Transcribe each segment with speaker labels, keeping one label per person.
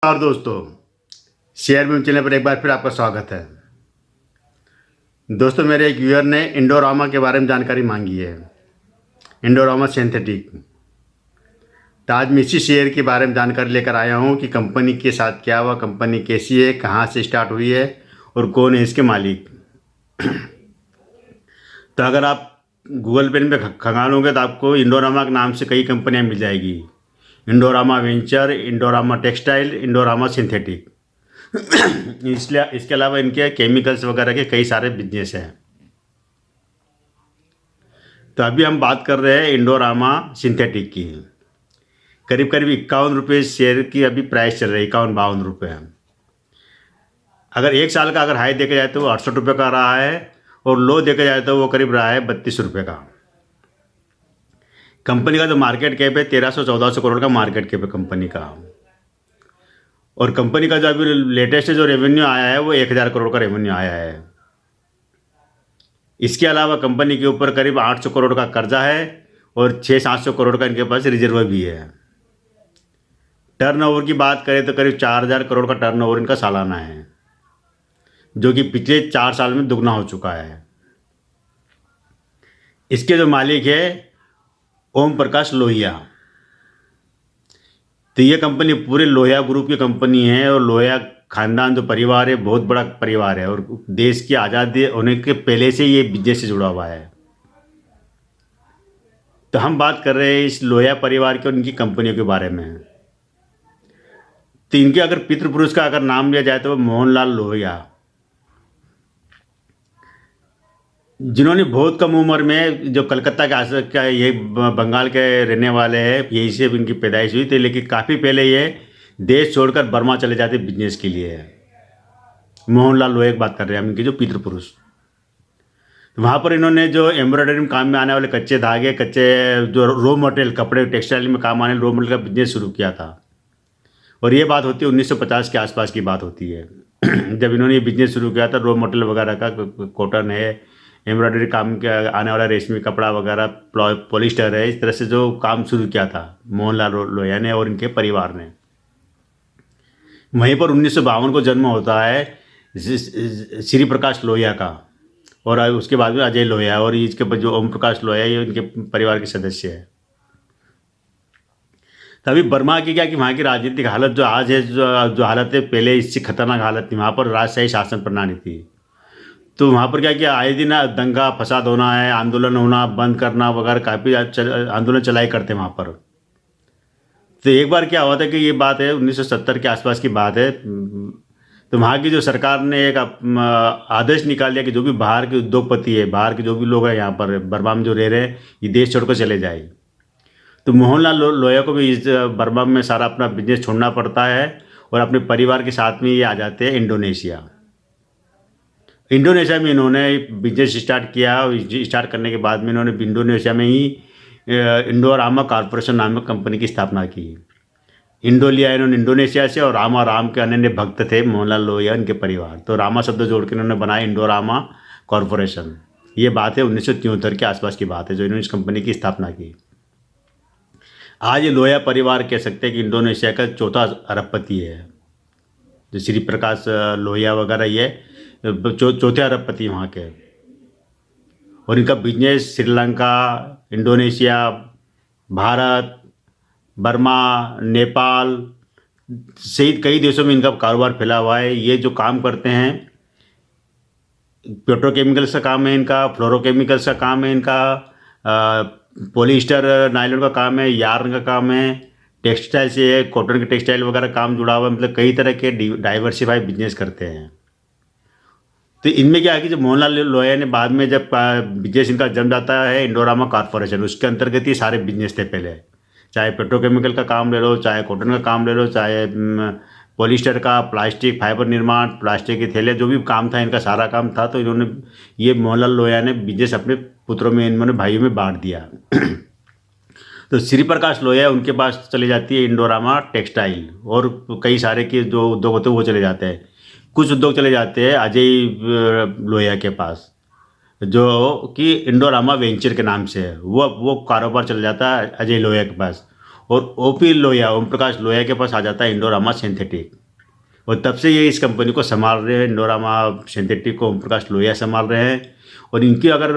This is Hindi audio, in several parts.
Speaker 1: और दोस्तों, शेयर में चैनल पर एक बार फिर आपका स्वागत है। दोस्तों, मेरे एक व्यूअर ने इंडोरामा के बारे में जानकारी मांगी है, इंडोरामा सिंथेटिक। तो आज मैं इसी शेयर के बारे में जानकारी लेकर आया हूँ कि कंपनी के साथ क्या हुआ, कंपनी कैसी है, कहाँ से स्टार्ट हुई है और कौन है इसके मालिक। तो अगर आप गूगल पे में खंगालोगे तो आपको इंडोरामा के नाम से कई कंपनियाँ मिल जाएगी। Indorama venture, Indorama textile, Indorama synthetic. इसलिए इसके अलावा इनके केमिकल्स वगैरह के कई सारे बिजनेस हैं। तो अभी हम बात कर रहे हैं इंडोरामा सिंथेटिक की। करीब करीब 51 रुपये शेयर की अभी प्राइस चल रही है, 51-52 रुपये। अगर एक साल का अगर हाई देखा जाए तो वो 68 रुपये का रहा है और लो देखा जाए तो वो करीब रहा है 32 रुपये का। कंपनी का जो मार्केट कैप है 1300-1400 करोड़ का मार्केट कैप है कंपनी का। और कंपनी का जो अभी लेटेस्ट जो रेवेन्यू आया है वो 1000 करोड़ का रेवेन्यू आया है। इसके अलावा कंपनी के ऊपर करीब 800 करोड़ का कर्जा है और 600-700 करोड़ का इनके पास रिजर्व भी है। टर्नओवर की बात करें तो करीब 4000 करोड़ का टर्नओवर इनका सालाना है, जो कि पिछले 4 साल में दुगना हो चुका है। इसके जो मालिक है ओम प्रकाश लोहिया। तो ये कंपनी पूरे लोहिया ग्रुप की कंपनी है और लोहिया खानदान जो परिवार है बहुत बड़ा परिवार है और देश की आज़ादी होने के पहले से ये बिजनेस से जुड़ा हुआ है। तो हम बात कर रहे हैं इस लोहिया परिवार के और इनकी कंपनियों के बारे में। तो इनके अगर पितृपुरुष का अगर नाम लिया जाए तो वो मोहनलाल लोहिया, जिन्होंने बहुत कम उम्र में, जो कलकत्ता के आस का ये बंगाल के रहने वाले हैं, यहीं से इनकी पैदाइश हुई थी, लेकिन काफ़ी पहले ये देश छोड़कर बर्मा चले जाते बिजनेस के लिए। मोहनलाल लोहिया की बात कर रहे हैं हम, इनके जो पितृपुरुष। वहाँ पर इन्होंने जो एम्ब्रॉयडरी में काम में आने वाले कच्चे धागे, कच्चे जो रॉ मटेरियल, कपड़े टेक्सटाइल में काम आने वाले रॉ मटेरियल का बिजनेस शुरू किया था। और ये बात होती है 1950 के आसपास की बात होती है जब इन्होंने ये बिजनेस शुरू किया था। रॉ मटेरियल वगैरह का कॉटन है, एम्ब्रॉयडरी काम के आने वाला रेशमी कपड़ा वगैरह, पॉलिस्टर है, इस तरह से जो काम शुरू किया था मोहनलाल लोहिया ने और इनके परिवार ने। वहीं पर 1952 को जन्म होता है श्री प्रकाश लोहिया का और उसके बाद में अजय लोहिया, और इसके जो ओम प्रकाश लोहिया ये इनके परिवार के सदस्य है। तभी बर्मा की क्या कि वहाँ की राजनीतिक हालत जो आज है, जो हालत है, पहले इससे खतरनाक हालत थी। वहाँ पर राजशाही शासन प्रणाली थी। तो वहाँ पर क्या किया, आए दिन दंगा फसाद होना है, आंदोलन होना, बंद करना वगैरह, काफ़ी आंदोलन चलाई करते हैं वहाँ पर। तो एक बार क्या हुआ था कि ये बात है 1970 के आसपास की बात है। तो वहाँ की जो सरकार ने एक आदेश निकाल दिया कि जो भी बाहर के उद्योगपति है, बाहर के जो भी लोग हैं यहाँ पर बर्मा में जो रह रहे हैं, ये देश छोड़कर चले जाए। तो मोहनलाल लोहिया को भी इस बर्मा में सारा अपना बिजनेस छोड़ना पड़ता है और अपने परिवार के साथ में ये आ जाते हैं इंडोनेशिया। इंडोनेशिया में इन्होंने बिजनेस स्टार्ट किया। स्टार्ट करने के बाद में इन्होंने इंडोनेशिया में ही इंडोरामा कॉरपोरेशन नामक कंपनी की स्थापना की। इंडो लिया इन्होंने इंडोनेशिया से, और राम के अनन्य भक्त थे मोहनलाल लोहिया इनके परिवार। तो रामा शब्द जोड़ के इन्होंने बनाया इंडोरामा कॉरपोरेशन। ये बात है 1973 के आसपास की बात है जो इन्होंने इस कंपनी की स्थापना की। आज ये लोहिया परिवार कह सकते हैं कि इंडोनेशिया का चौथा अरबपति है। जो श्री प्रकाश लोहिया वगैरह ये चौथे अरबपति वहाँ के। और इनका business Sri Lanka, Indonesia, Bharat, Burma, Nepal सहित कई देशों में इनका कारोबार फैला हुआ है। ये जो काम करते हैं, पेट्रोकेमिकल्स का काम है इनका, फ्लोरोकेमिकल्स का काम है इनका, पॉलिस्टर नायलॉन का काम है, यार्न का काम है, टेक्सटाइल से है, कॉटन के टेक्सटाइल वगैरह काम जुड़ा हुआ है। मतलब कई तरह के डाइवर्सिफाई बिजनेस करते हैं। तो इनमें क्या है कि जब मोहनलाल लोहिया ने बाद में जब बिजनेस इनका जम जाता है इंडोरामा कॉरपोरेशन, उसके अंतर्गत ही सारे बिजनेस थे पहले। चाहे पेट्रोकेमिकल का काम ले लो, चाहे कॉटन का काम ले लो, चाहे पॉलिस्टर का, प्लास्टिक फाइबर निर्माण, प्लास्टिक के थैले, जो भी काम था इनका सारा काम था। तो इन्होंने ये मोहनलाल लोहिया ने बिजनेस अपने पुत्रों में, इन्होंने भाइयों में बांट दिया। तो श्री प्रकाश लोहिया उनके पास चले जाती है इंडोरामा टेक्सटाइल, और कई सारे के जो उद्योग होते हैं वो चले जाते हैं। कुछ उद्योग चले जाते हैं अजय लोहिया के पास, जो कि इंडोरामा वेंचर के नाम से है। वो कारोबार चल जाता है अजय लोहिया के पास। और ओपी लोहिया, ओम प्रकाश लोहिया के पास आ जाता है इंडोरामा सिंथेटिक। और तब से ये इस कंपनी को संभाल रहे हैं, इंडोरामा सिंथेटिक को ओम प्रकाश लोहिया संभाल रहे हैं। और इनकी अगर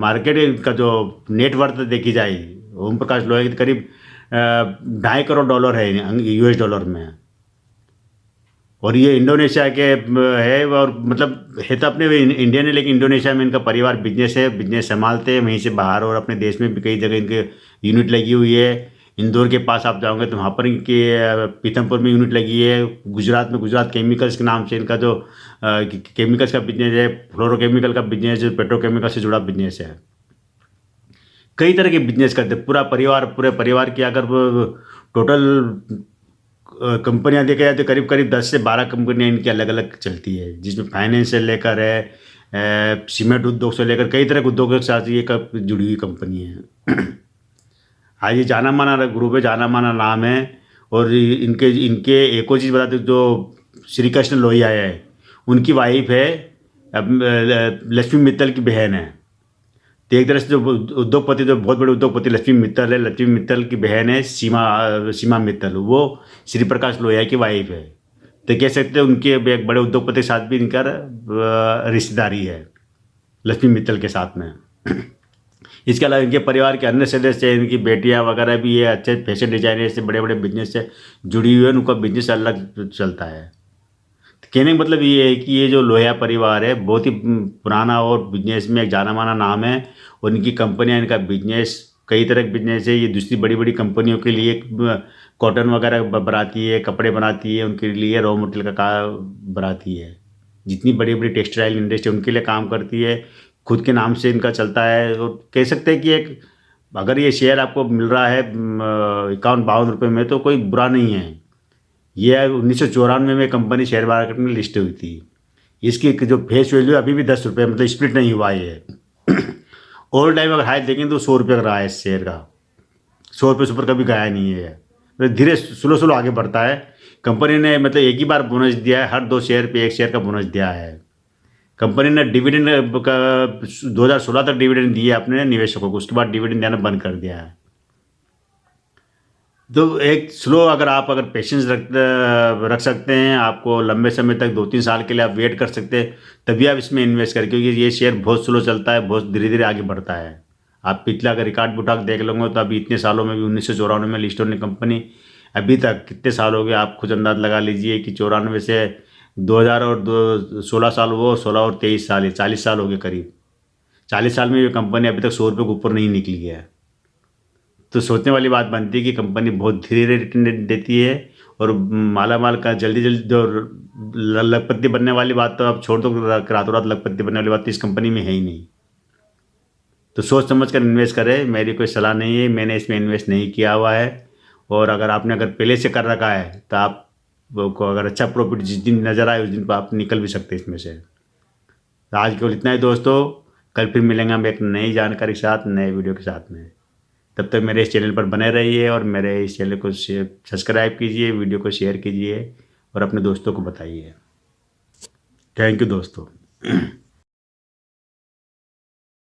Speaker 1: मार्केट का जो नेटवर्थ देखी जाए, ओम प्रकाश लोहिया की करीब $2.5 करोड़ है US डॉलर में। और ये इंडोनेशिया के है, और मतलब है तो अपने इंडियन है, लेकिन इंडोनेशिया में इनका परिवार बिजनेस है, बिजनेस संभालते हैं वहीं से बाहर। और अपने देश में भी कई जगह इनके यूनिट लगी हुई है। इंदौर के पास आप जाओगे तो वहाँ पर इनके पीथमपुर में यूनिट लगी है। गुजरात में गुजरात केमिकल्स के नाम से इनका जो केमिकल्स का बिजनेस है, फ्लोरोकेमिकल का बिजनेस, जो पेट्रोकेमिकल से जुड़ा बिजनेस है। कई तरह के बिजनेस करते पूरे परिवार की अगर टोटल कंपनियां देखा जाए तो करीब करीब 10 से 12 कंपनियां इनकी अलग अलग चलती है, जिसमें फाइनेंस से लेकर है, सीमेंट उद्योग से लेकर कई तरह के उद्योगों के साथ ये जुड़ी हुई कंपनी है। आज ये जाना माना ग्रुप है, जाना माना नाम है। और इनके इनके एक और चीज़ बताते, जो श्री कृष्ण लोहिया है उनकी वाइफ है, लक्ष्मी मित्तल की बहन है। तो एक तरह से जो उद्योगपति, जो बहुत बड़े उद्योगपति लक्ष्मी मित्तल है, लक्ष्मी मित्तल की बहन है सीमा मित्तल, वो श्री प्रकाश लोहिया की वाइफ है। तो कह सकते हैं उनके एक बड़े उद्योगपति के साथ भी इनका रिश्तेदारी है, लक्ष्मी मित्तल के साथ में। इसके अलावा इनके परिवार के अन्य सदस्य, इनकी बेटियां वगैरह भी ये अच्छे फैशन डिजाइनर से बड़े बड़े बिजनेस से जुड़ी हुई है, उनका बिजनेस अलग चलता है। कहने का मतलब ये है कि ये जो लोहिया परिवार है बहुत ही पुराना और बिजनेस में एक जाना माना नाम है। और इनकी कंपनियां, इनका बिजनेस कई तरह के बिजनेस है। ये दूसरी बड़ी बड़ी कंपनियों के लिए कॉटन वगैरह बनाती है, कपड़े बनाती है, उनके लिए रॉ मटेरियल का बनाती है। जितनी बड़ी बड़ी टेक्सटाइल इंडस्ट्री उनके लिए काम करती है, खुद के नाम से इनका चलता है। और कह सकते हैं कि एक अगर ये शेयर आपको मिल रहा है 51-52 रुपये में, तो कोई बुरा नहीं है। ये 1994 में कंपनी शेयर मार्केट में लिस्ट हुई थी। इसकी जो फेस वैल्यू अभी भी 10 रुपये, मतलब स्प्लिट नहीं हुआ है। ऑल टाइम अगर हाई देखें तो 100 रुपये का रहा है इस शेयर का, 100 रुपये से ऊपर कभी गया नहीं है। मतलब धीरे स्लो स्लो आगे बढ़ता है। कंपनी ने मतलब एक ही बार बोनस दिया है, हर 2 शेयर पे 1 शेयर का बोनस दिया है। कंपनी ने डिविडेंड का 2016 तक डिविडेंड दिए अपने निवेशकों को, उसके बाद डिविडेंड देना बंद कर दिया है। तो एक स्लो अगर पेशेंस रख सकते हैं, आपको लंबे समय तक 2-3 साल के लिए आप वेट कर सकते हैं, तभी आप इसमें इन्वेस्ट करें, क्योंकि ये शेयर बहुत स्लो चलता है, बहुत धीरे धीरे आगे बढ़ता है। आप पिछला अगर रिकॉर्ड उठा के देख लोगे तो अभी इतने सालों में भी 1994 में लिस्ट होने कंपनी अभी तक कितने साल हो गए, आप खुद अंदाज लगा लीजिए कि 94 से 2000 और 16 साल, वो 16 और 23 साल, 40 साल हो गए करीब। 40 साल में ये कंपनी अभी तक 100 रुपये के ऊपर नहीं निकली है। तो सोचने वाली बात बनती है कि कंपनी बहुत धीरे रिटर्न देती है। और माला माल का जल्दी जल्दी जो लखपति बनने वाली बात तो आप छोड़ दो, रातों रात लखपति बनने वाली बात तो इस कंपनी में है ही नहीं। तो सोच समझ कर इन्वेस्ट करें, मेरी कोई सलाह नहीं है, मैंने इसमें इन्वेस्ट नहीं किया हुआ है। और अगर पहले से कर रखा है तो आप को अगर अच्छा प्रॉफिट जिस दिन नज़र आए उस दिन पर आप निकल भी सकते हैं इसमें से। तो आज केवल इतना ही दोस्तों, कल फिर मिलेंगे हम एक नई जानकारी के साथ, नए वीडियो के साथ में। तब तक मेरे इस चैनल पर बने रहिए और मेरे इस चैनल को सब्सक्राइब कीजिए, वीडियो को शेयर कीजिए और अपने दोस्तों को बताइए। थैंक यू दोस्तों।